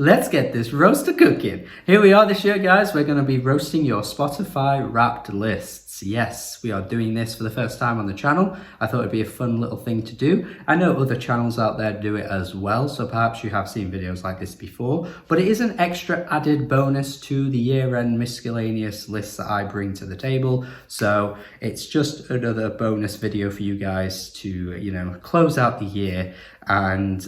let's get this roaster cooking. Here we are this year, guys. We're going to be roasting your Spotify Wrapped lists. Yes, we are doing this for the first time on the channel. I thought it'd be a fun little thing to do. I know other channels out there do it as well, so perhaps you have seen videos like this before, but it is an extra added bonus to the year-end miscellaneous lists that I bring to the table. So it's just another bonus video for you guys to, close out the year and,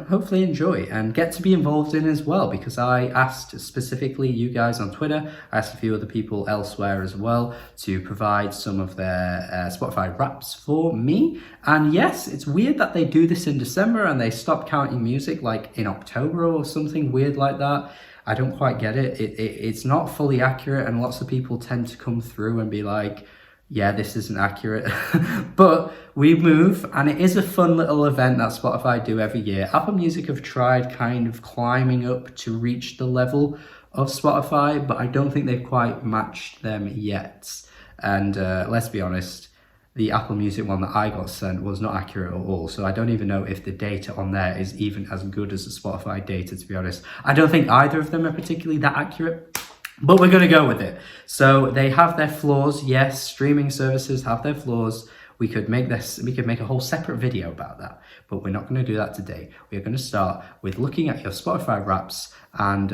hopefully enjoy and get to be involved in as well, because I asked specifically you guys on Twitter, I asked a few other people elsewhere as well to provide some of their Spotify Wraps for me. And yes, it's weird that they do this in December and they stop counting music like in October or something weird like that. I don't quite get it. It's not fully accurate, and lots of people tend to come through and be like, yeah, this isn't accurate. But we move, and it is a fun little event that Spotify do every year. Apple Music have tried kind of climbing up to reach the level of Spotify, but I don't think they've quite matched them yet. And let's be honest, the Apple Music one that I got sent was not accurate at all. So I don't even know if the data on there is even as good as the Spotify data, to be honest. I don't think either of them are particularly that accurate, but we're going to go with it. So they have their flaws. Yes, streaming services have their flaws. We could make a whole separate video about that, but we're not going to do that today. We're going to start with looking at your Spotify Wraps and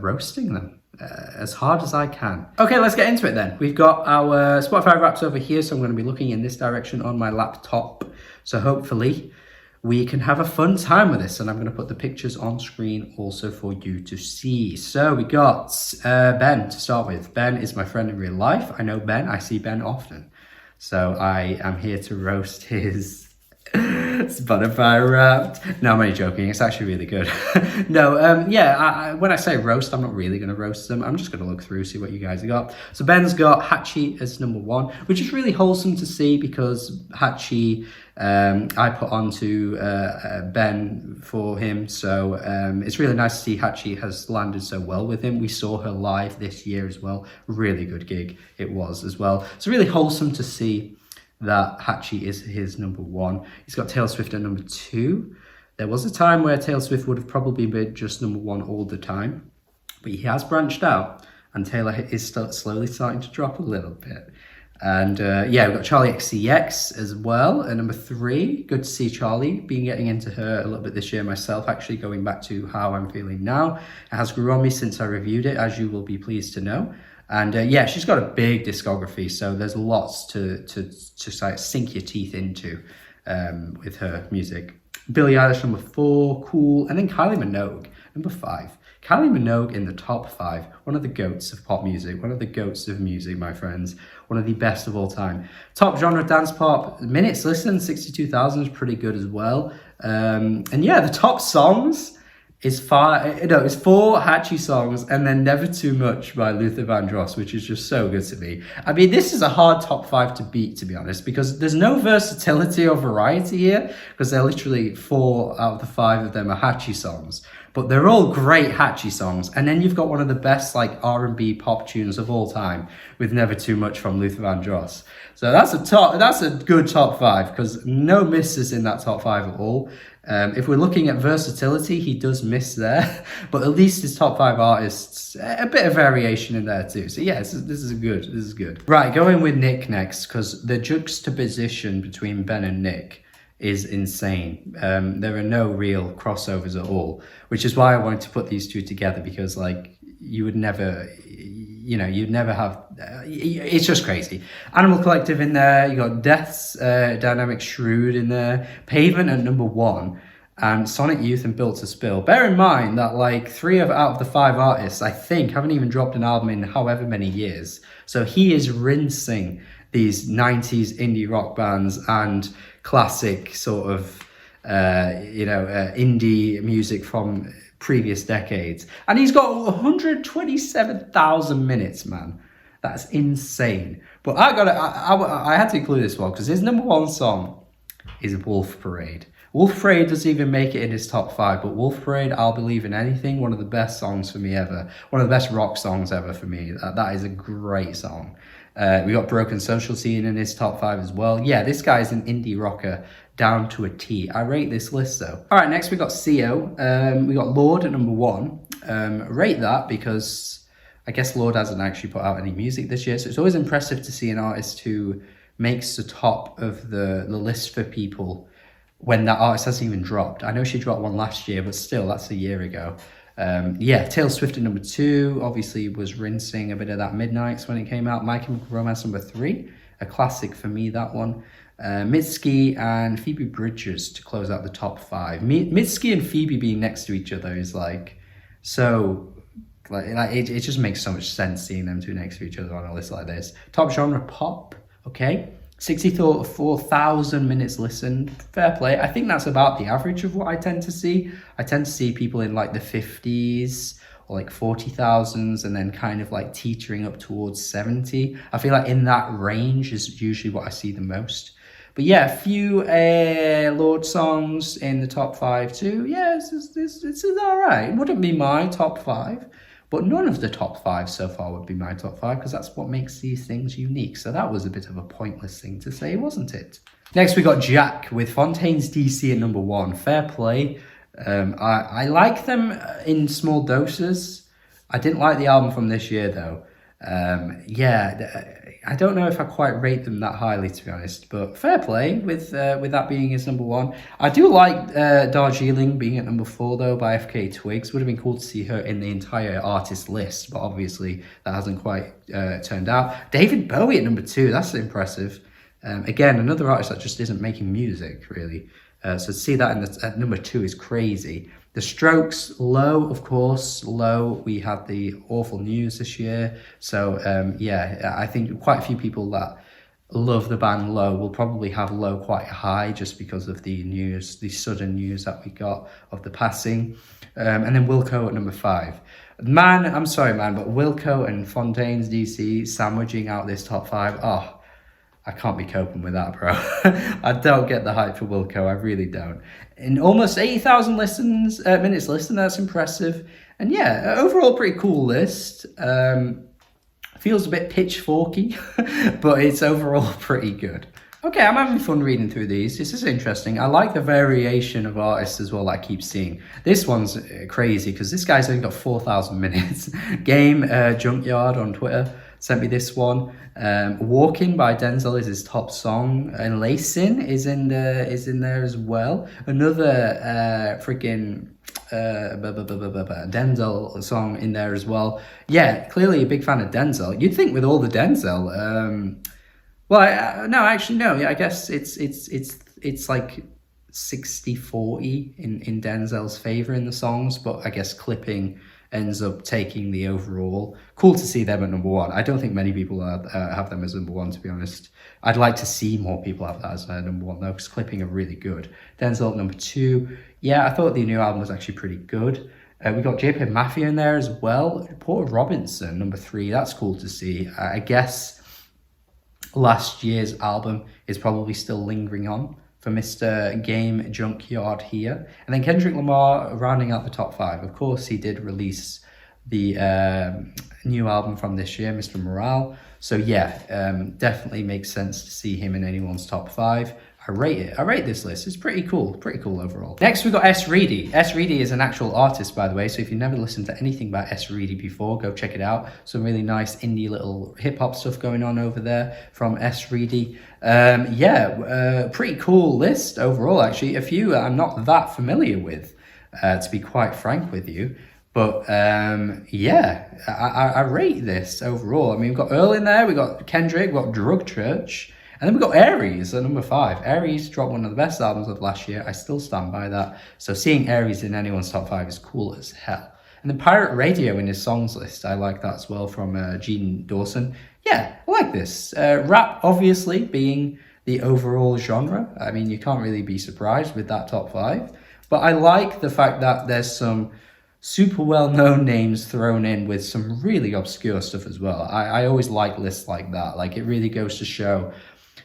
roasting them as hard as I can. Okay, let's get into it then. We've got our Spotify Wraps over here, so I'm going to be looking in this direction on my laptop. So hopefully we can have a fun time with this, and I'm going to put the pictures on screen also for you to see. So we got Ben to start with. Ben is my friend in real life. I know Ben. I see Ben often. So I am here to roast his Spotify Wrapped. No, I'm only joking. It's actually really good. No, when I say roast, I'm not really going to roast them. I'm just going to look through, see what you guys have got. So Ben's got Hachi as number 1, which is really wholesome to see, because Hachi I put onto Ben for him. So it's really nice to see Hachi has landed so well with him. We saw her live this year as well. Really good gig it was as well. It's really wholesome to see that Hachi is his number 1. He's got Taylor Swift at number 2. There was a time where Taylor Swift would have probably been just number 1 all the time, but he has branched out, and Taylor is slowly starting to drop a little bit. And we've got Charlie XCX as well at number 3. Good to see Charlie. Been getting into her a little bit this year myself, actually, going back to How I'm Feeling Now. It has grew on me since I reviewed it, as you will be pleased to know. And she's got a big discography, so there's lots to sink your teeth into with her music. Billie Eilish, number 4, cool. And then Kylie Minogue, number 5. Kylie Minogue in the top 5, one of the goats of pop music, one of the goats of music, my friends, one of the best of all time. Top genre dance pop, minutes listened, 62,000 is pretty good as well. The top songs is 4 Hachi songs, and then Never Too Much by Luther Vandross, which is just so good to me. I mean, this is a hard top 5 to beat, to be honest, because there's no versatility or variety here, because they're literally 4 out of the 5 of them are Hachi songs, but they're all great Hachi songs. And then you've got one of the best like R&B pop tunes of all time with Never Too Much from Luther Vandross. So that's a good top 5, because no misses in that top 5 at all. If we're looking at versatility, he does miss there, but at least his top 5 artists, a bit of variation in there too. So yeah, this is good. Right, going with Nick next, because the juxtaposition between Ben and Nick is insane. There are no real crossovers at all, which is why I wanted to put these two together, because like you'd never have, it's just crazy. Animal Collective in there, you got Death's Dynamic Shrewd in there, Pavement at number 1, and Sonic Youth and Built to Spill. Bear in mind that like 3 out of the 5 artists, I think, haven't even dropped an album in however many years. So he is rinsing these 90s indie rock bands and classic sort of, indie music from previous decades. And he's got 127,000 minutes, man. That's insane. But I had to include this one because his number 1 song is Wolf Parade. Wolf Parade doesn't even make it in his top 5, but Wolf Parade, I'll Believe in Anything, one of the best songs for me ever. One of the best rock songs ever for me. That is a great song. We got Broken Social Scene in his top 5 as well. Yeah, this guy's an indie rocker down to a T. I rate this list though. All right, next we got CO. We got Lord at number 1. Rate that because I guess Lord hasn't actually put out any music this year, so it's always impressive to see an artist who makes the top of the list for people when that artist hasn't even dropped. I know she dropped one last year, but still, that's a year ago. Yeah, Taylor Swift at number 2, obviously was rinsing a bit of that Midnights when it came out. My Chemical Romance number 3, a classic for me, that one. Mitski and Phoebe Bridgers to close out the top 5. Mitski and Phoebe being next to each other is like, so, like it just makes so much sense seeing them two next to each other on a list like this. Top genre pop, okay. 64,000 minutes listened, fair play. I think that's about the average of what I tend to see. I tend to see people in like the 50s or like 40,000s and then kind of like teetering up towards 70. I feel like in that range is usually what I see the most. But yeah, a few Lord songs in the top 5 too. Yeah, it's all right. It wouldn't be my top 5. But none of the top 5 so far would be my top 5 because that's what makes these things unique. So that was a bit of a pointless thing to say, wasn't it? Next, we got Jack with Fontaine's DC at number 1. Fair play. I like them in small doses. I didn't like the album from this year, though. Yeah, I don't know if I quite rate them that highly, to be honest, but fair play with that being his number 1. I do like Darjeeling being at number 4, though, by FK Twigs. Would have been cool to see her in the entire artist list, but obviously that hasn't quite turned out. David Bowie at number 2, that's impressive. Again, another artist that just isn't making music, really. So to see that at number 2 is crazy. The Strokes, Low, of course, Low. We had the awful news this year. So, yeah, I think quite a few people that love the band Low will probably have Low quite high just because of the news, the sudden news that we got of the passing. And then Wilco at number 5. Man, I'm sorry, man, but Wilco and Fontaine's DC sandwiching out this top 5. Oh, I can't be coping with that, bro. I don't get the hype for Wilco. I really don't. In almost 80,000 minutes listened, that's impressive. And yeah, overall pretty cool list. Feels a bit pitchforky, but it's overall pretty good. Okay, I'm having fun reading through these. This is interesting. I like the variation of artists as well that I keep seeing. This one's crazy because this guy's only got 4,000 minutes. Game Junkyard on Twitter sent me this one. Walking by Denzel is his top song, and Lacin is in there as well. Another freaking Denzel song in there as well. Yeah, clearly a big fan of Denzel. You'd think with all the Denzel, no, actually no. Yeah, I guess it's like 60-40 in Denzel's favor in the songs, but I guess clipping ends up taking the overall. Cool to see them at number 1. I don't think many people have them as number 1, to be honest. I'd like to see more people have that as number 1 though, because clipping are really good. Denzel at number 2. Yeah, I thought the new album was actually pretty good. We got JP Mafia in there as well. Porter Robinson, number 3. That's cool to see. I guess last year's album is probably still lingering on for Mr. Game Junkyard here. And then Kendrick Lamar rounding out the top 5. Of course, he did release the new album from this year, Mr. Morale. So yeah, definitely makes sense to see him in anyone's top 5. I rate it. I rate this list. It's pretty cool overall. Next, we got S. Reedy. S. Reedy is an actual artist, by the way. So if you've never listened to anything by S. Reedy before, go check it out. Some really nice indie little hip hop stuff going on over there from S. Reedy. Pretty cool list overall, actually. A few I'm not that familiar with, to be quite frank with you. But I rate this overall. I mean, we've got Earl in there, we got Kendrick, we've got Drug Church. And then we got Aries at number 5. Aries dropped one of the best albums of last year. I still stand by that. So seeing Aries in anyone's top 5 is cool as hell. And then Pirate Radio in his songs list. I like that as well from Gene Dawson. Yeah, I like this. Rap, obviously, being the overall genre. I mean, you can't really be surprised with that top 5. But I like the fact that there's some super well-known names thrown in with some really obscure stuff as well. I always like lists like that. Like, it really goes to show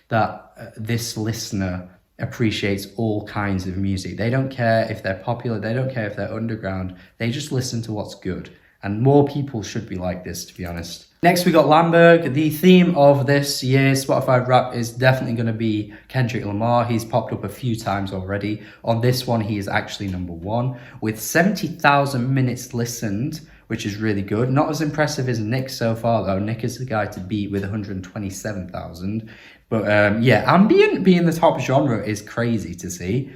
that this listener appreciates all kinds of music. They don't care if they're popular, they don't care if they're underground, they just listen to what's good. And more people should be like this, to be honest. Next, we got Lamberg. The theme of this year's Spotify Wrap is definitely going to be Kendrick Lamar. He's popped up a few times already. On this one, he is actually number 1 with 70,000 minutes listened, which is really good. Not as impressive as Nick so far, though. Nick is the guy to beat with 127,000. But yeah, ambient being the top genre is crazy to see.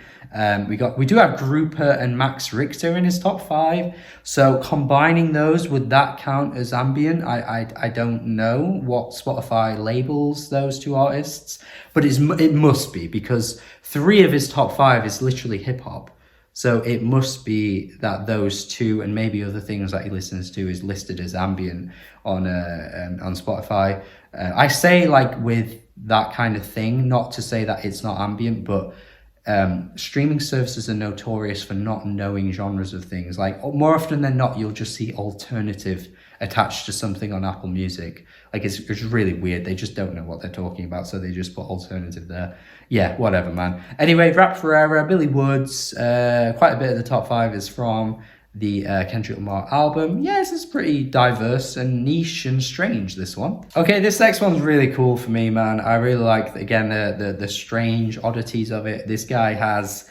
We do have Grouper and Max Richter in his top 5. So combining those, would that count as ambient? I don't know what Spotify labels those two artists, but it must be, because 3 of his top 5 is literally hip hop. So it must be that those two and maybe other things that he listens to is listed as ambient on Spotify. I say like with that kind of thing, not to say that it's not ambient, but streaming services are notorious for not knowing genres of things. Like more often than not, you'll just see alternative attached to something on Apple Music. Like it's really weird. They just don't know what they're talking about, so they just put alternative there. Yeah, whatever, man. Anyway, Rap Ferreira, Billy Woods, quite a bit of the top 5 is from the Kendrick Lamar album. Yeah, this is pretty diverse and niche and strange, this one. Okay, this next one's really cool for me, man. I really like, again, the strange oddities of it. This guy has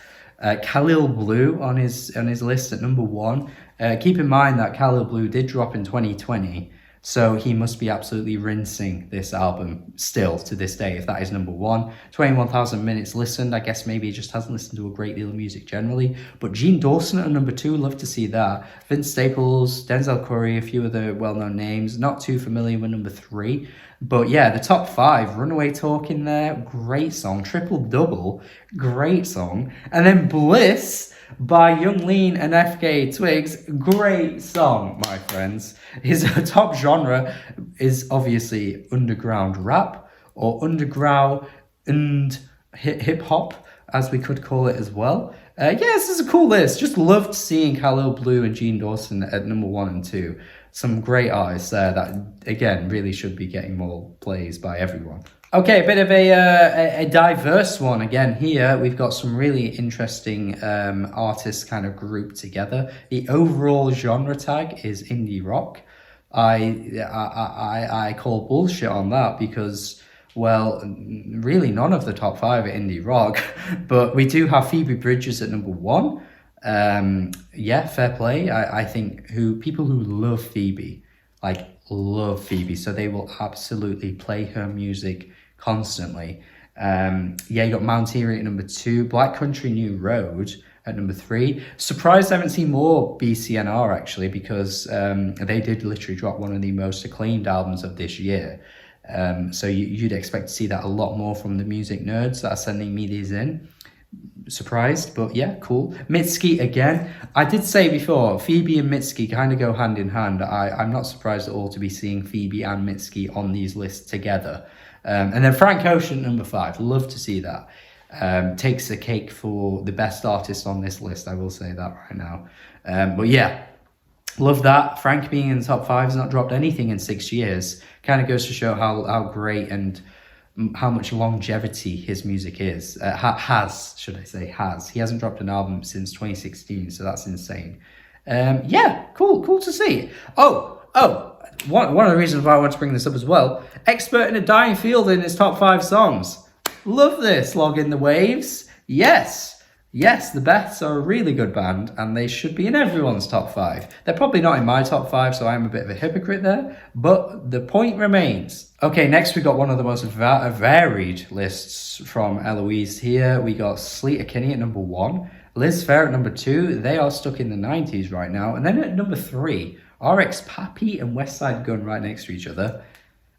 Khalil Blue on his list at number 1. Keep in mind that Khalil Blue did drop in 2020, so he must be absolutely rinsing this album still to this day if that is number 1. 21,000 minutes listened. I guess maybe he just hasn't listened to a great deal of music generally. But Gene Dawson at number 2, love to see that. Vince Staples, Denzel Curry, a few other well-known names. Not too familiar with number 3. But yeah, the top 5, Runaway Talk in there, great song. Triple Double, great song. And then Bliss by Young Lean and FK Twigs, great song, my friends. His top genre is obviously underground rap or underground and hip hop, as we could call it as well. Yeah, this is a cool list. Just loved seeing Khalil Blue and Gene Dawson at number 1 and 2. Some great artists there that, again, really should be getting more plays by everyone. Okay, a bit of a diverse one again here. We've got some really interesting artists kind of grouped together. The overall genre tag is indie rock. I call bullshit on that because, well, really none of the top 5 are indie rock, but we do have Phoebe Bridgers at number 1. Yeah, fair play. I think people who love Phoebe, like love Phoebe, so they will absolutely play her music constantly. Yeah, you got Mount Erie at number 2, Black Country New Road at number 3. Surprised I haven't seen more BCNR actually, because they did literally drop one of the most acclaimed albums of this year. So you'd expect to see that a lot more from the music nerds that are sending me these in. Surprised, but yeah, cool. Mitski again. I did say before, Phoebe and Mitski kind of go hand in hand. I'm not surprised at all to be seeing Phoebe and Mitski on these lists together. And then Frank Ocean, number 5. Love to see that. Takes the cake for the best artist on this list, I will say that right now. But yeah, love that. Frank being in the top 5 has not dropped anything in 6 years. Kind of goes to show how great and how much longevity his music is. Has. He hasn't dropped an album since 2016, so that's insane. Yeah, cool to see. One of the reasons why I want to bring this up as well, Expert in a Dying Field in his top 5 songs. Love this. Log in the Waves. Yes, the Beths are a really good band, and they should be in everyone's top 5. They're probably not in my top 5, so I'm a bit of a hypocrite there, but the point remains. Okay, next we got one of the most varied lists from Eloise here. We got Sleater Kinney at number 1, Liz Fair at number 2. They are stuck in the 90s right now. And then at number 3, RX Pappy and Westside Gun right next to each other.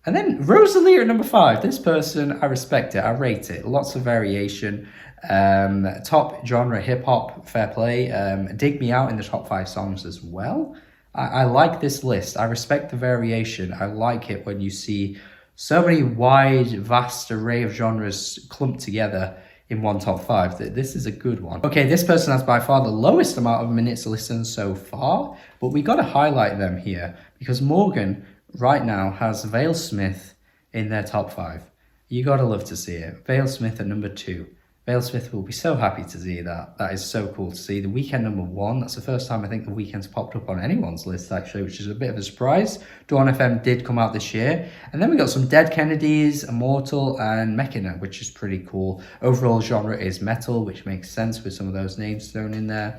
And then Rosalie at number 5. This person, I respect it, I rate it. Lots of variation. Top genre hip hop, fair play. Dig Me Out in the top 5 songs as well. I like this list. I respect the variation. I like it when you see so many wide, vast array of genres clumped together in one top 5. This is a good one. Okay, this person has by far the lowest amount of minutes listened so far, but we got to highlight them here because Morgan right now has Vale Smith in their top 5. You got to love to see it. Vale Smith at number 2. Vale Smith will be so happy to see that. That is so cool to see. The Weeknd #1, that's the first time I think The Weeknd's popped up on anyone's list actually, which is a bit of a surprise. Dawn FM did come out this year. And then we got some Dead Kennedys, Immortal and Mechina, which is pretty cool. Overall genre is metal, which makes sense with some of those names thrown in there.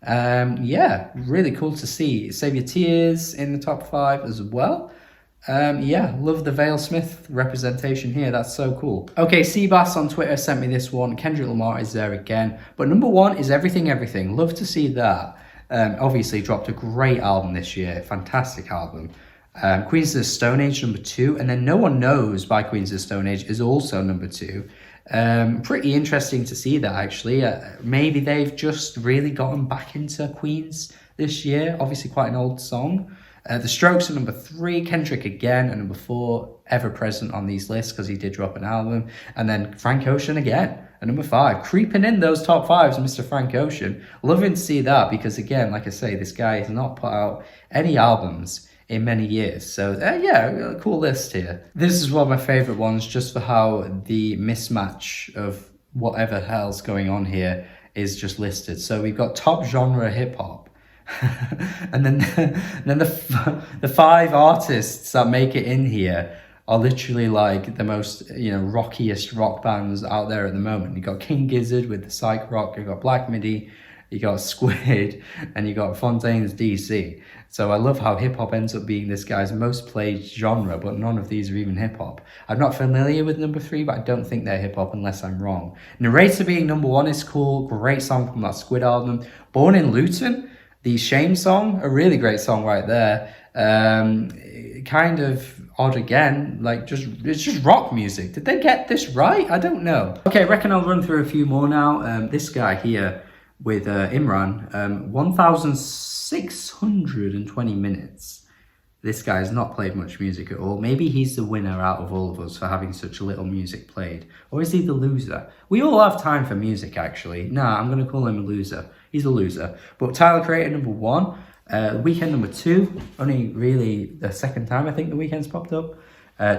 Yeah, really cool to see. Save Your Tears in the top 5 as well. Yeah, love the Vale Smith representation here. That's so cool. Okay, Seabass on Twitter sent me this one. Kendrick Lamar is there again. But #1 is Everything Everything. Love to see that. Obviously dropped a great album this year. Fantastic album. Queens of the Stone Age #2. And then No One Knows by Queens of the Stone Age is also #2. Pretty interesting to see that actually. Maybe they've just really gotten back into Queens this year. Obviously quite an old song. The Strokes are #3, Kendrick again at #4, ever present on these lists because he did drop an album. And then Frank Ocean again at #5, creeping in those top 5s, Mr. Frank Ocean. Loving to see that because again, like I say, this guy has not put out any albums in many years. So yeah, a cool list here. This is one of my favourite ones just for how the mismatch of whatever hell's going on here is just listed. So we've got top genre hip hop. And then the 5 artists that make it in here are literally like the most, rockiest rock bands out there at the moment. You got King Gizzard with the psych rock, you got Black Midi, you got Squid, and you got Fontaine's DC. So I love how hip hop ends up being this guy's most played genre, but none of these are even hip hop. I'm not familiar with #3, but I don't think they're hip hop unless I'm wrong. Narrator being #1 is cool. Great song from that Squid album. Born in Luton, the Shame song, a really great song right there. Kind of odd again, it's just rock music. Did they get this right? I don't know. Okay, I reckon I'll run through a few more now. This guy here with Imran, 1,620 minutes. This guy has not played much music at all. Maybe he's the winner out of all of us for having such little music played. Or is he the loser? We all have time for music, actually. Nah, I'm going to call him a loser. He's a loser. But Tyler Creator #1. Weeknd #2. Only really the second time I think the Weeknd's popped up.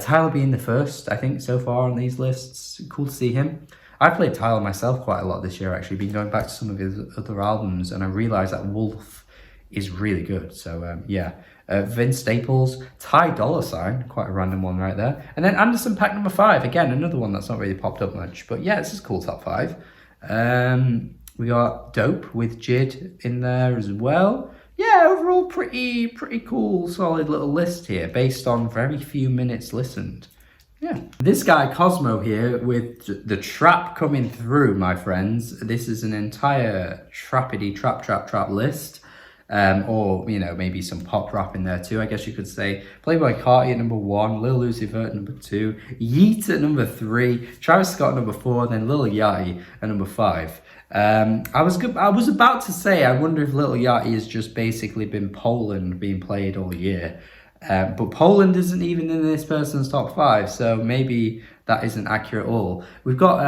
Tyler being the first, I think, so far on these lists. Cool to see him. I played Tyler myself quite a lot this year, actually. Been going back to some of his other albums, and I realised that Wolf is really good. So, yeah. Vince Staples, Ty Dolla $ign, quite a random one right there. And then Anderson .Paak #5, again, another one that's not really popped up much. But yeah, this is a cool top 5. We got Dope with Jid in there as well. Yeah, overall pretty cool, solid little list here based on very few minutes listened. Yeah. This guy, Cosmo here, with the trap coming through, my friends. This is an entire trappity trap list. Or, maybe some pop rap in there too, I guess you could say. Playboy Carti at #1, Lil Uzi Vert at #2, Yeet at #3, Travis Scott at #4, then Lil Yachty at #5. I was about to say, I wonder if Lil Yachty has just basically been Poland being played all year. But Poland isn't even in this person's top 5, so maybe that isn't accurate at all. We've got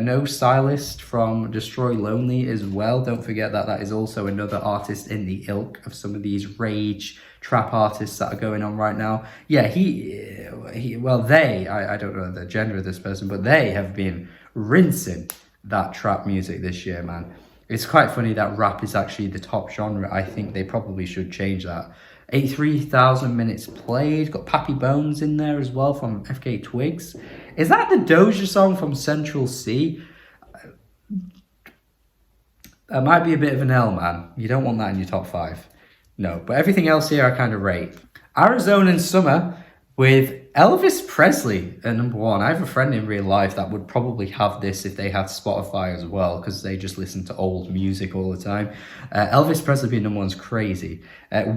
No Stylist from Destroy Lonely as well. Don't forget that is also another artist in the ilk of some of these rage trap artists that are going on right now. Yeah, I don't know the gender of this person, but they have been rinsing that trap music this year, man. It's quite funny that rap is actually the top genre. I think they probably should change that. 83,000 minutes played. Got Pappy Bones in there as well from FK Twigs. Is that the Doja song from Central C? That might be a bit of an L, man. You don't want that in your top 5. No, but everything else here I kind of rate. Arizona Summer with Elvis Presley at #1. I have a friend in real life that would probably have this if they had Spotify as well, because they just listen to old music all the time. Elvis Presley being #1 is crazy.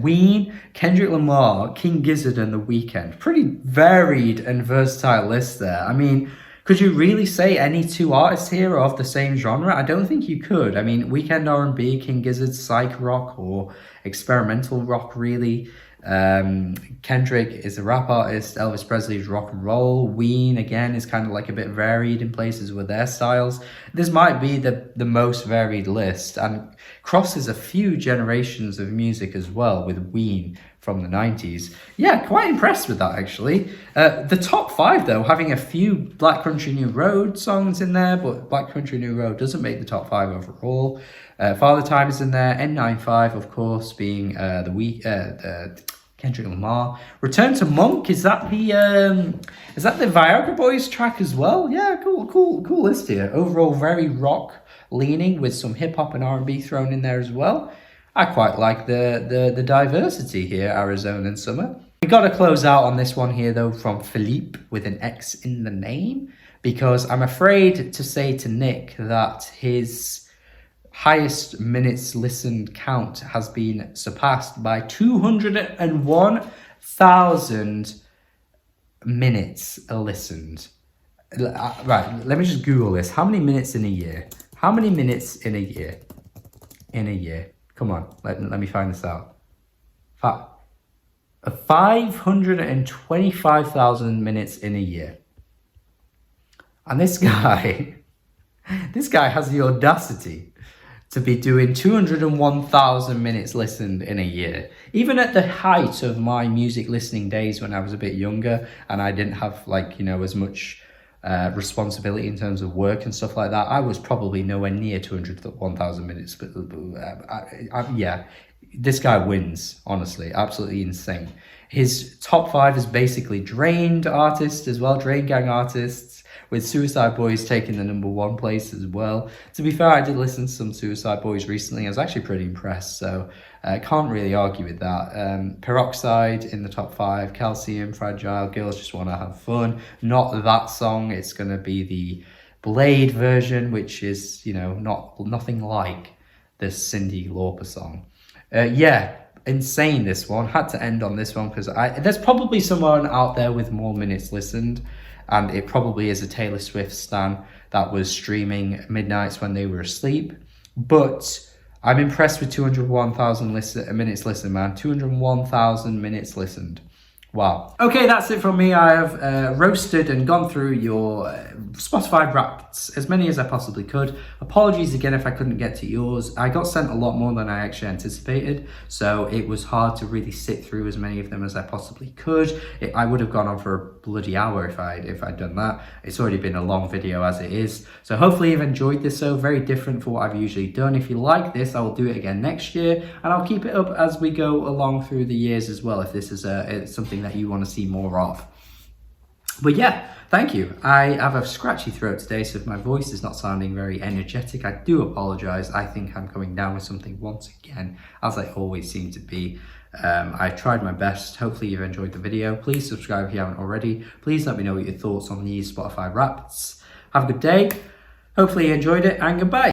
Ween, Kendrick Lamar, King Gizzard, and The Weeknd. Pretty varied and versatile list there. I mean, could you really say any 2 artists here are of the same genre? I don't think you could. I mean, Weeknd R&B, King Gizzard psych rock or experimental rock, really. Kendrick is a rap artist. Elvis Presley is rock and roll. Ween, again, is kind of like a bit varied in places with their styles. This might be the most varied list and crosses a few generations of music as well, with Ween from the 90s. Yeah, quite impressed with that actually. The top 5 though, having a few Black Country New Road songs in there, but Black Country New Road doesn't make the top 5 overall. Father Time is in there, N95 of course, being the Kendrick Lamar. Return to Monk, is that the Viagra Boys track as well? Yeah, cool list here. Overall very rock leaning with some hip hop and R&B thrown in there as well. I quite like the diversity here, Arizona and Summer. We got to close out on this one here though from Philippe with an X in the name, because I'm afraid to say to Nick that his highest minutes listened count has been surpassed by 201,000 minutes listened. Right, let me just Google this. How many minutes in a year? How many minutes in a year? In a year. Come on, let me find this out. 525,000 minutes in a year. And this guy has the audacity to be doing 201,000 minutes listened in a year. Even at the height of my music listening days when I was a bit younger and I didn't have as much responsibility in terms of work and stuff like that, I was probably nowhere near 201,000 minutes. But yeah, this guy wins, honestly, absolutely insane. His top 5 is basically Drained artists as well, Drain Gang artists, with Suicide Boys taking the #1 place as well. To be fair, I did listen to some Suicide Boys recently. I was actually pretty impressed, so I can't really argue with that. Peroxide in the top 5, Calcium, Fragile, Girls Just Wanna Have Fun. Not that song, it's going to be the Blade version, which is, nothing like the Cyndi Lauper song. Yeah, insane this one. Had to end on this one because there's probably someone out there with more minutes listened, and it probably is a Taylor Swift stan that was streaming midnights when they were asleep. But I'm impressed with 201,000 minutes listened, man. 201,000 minutes listened. Wow. Okay, that's it from me. I have roasted and gone through your Spotify Wrapped, as many as I possibly could. Apologies again if I couldn't get to yours. I got sent a lot more than I actually anticipated, so it was hard to really sit through as many of them as I possibly could. I would have gone on for a bloody hour if I'd done that. It's already been a long video as it is. So hopefully you've enjoyed this. So very different for what I've usually done. If you like this, I will do it again next year, and I'll keep it up as we go along through the years as well, if this is something that you want to see more of. But yeah, thank you. I have a scratchy throat today, so if my voice is not sounding very energetic, I do apologize. I think I'm coming down with something once again, as I always seem to be. I tried my best. Hopefully you've enjoyed the video. Please subscribe if you haven't already. Please let me know what your thoughts on these Spotify Wraps. Have a good day. Hopefully you enjoyed it, and goodbye.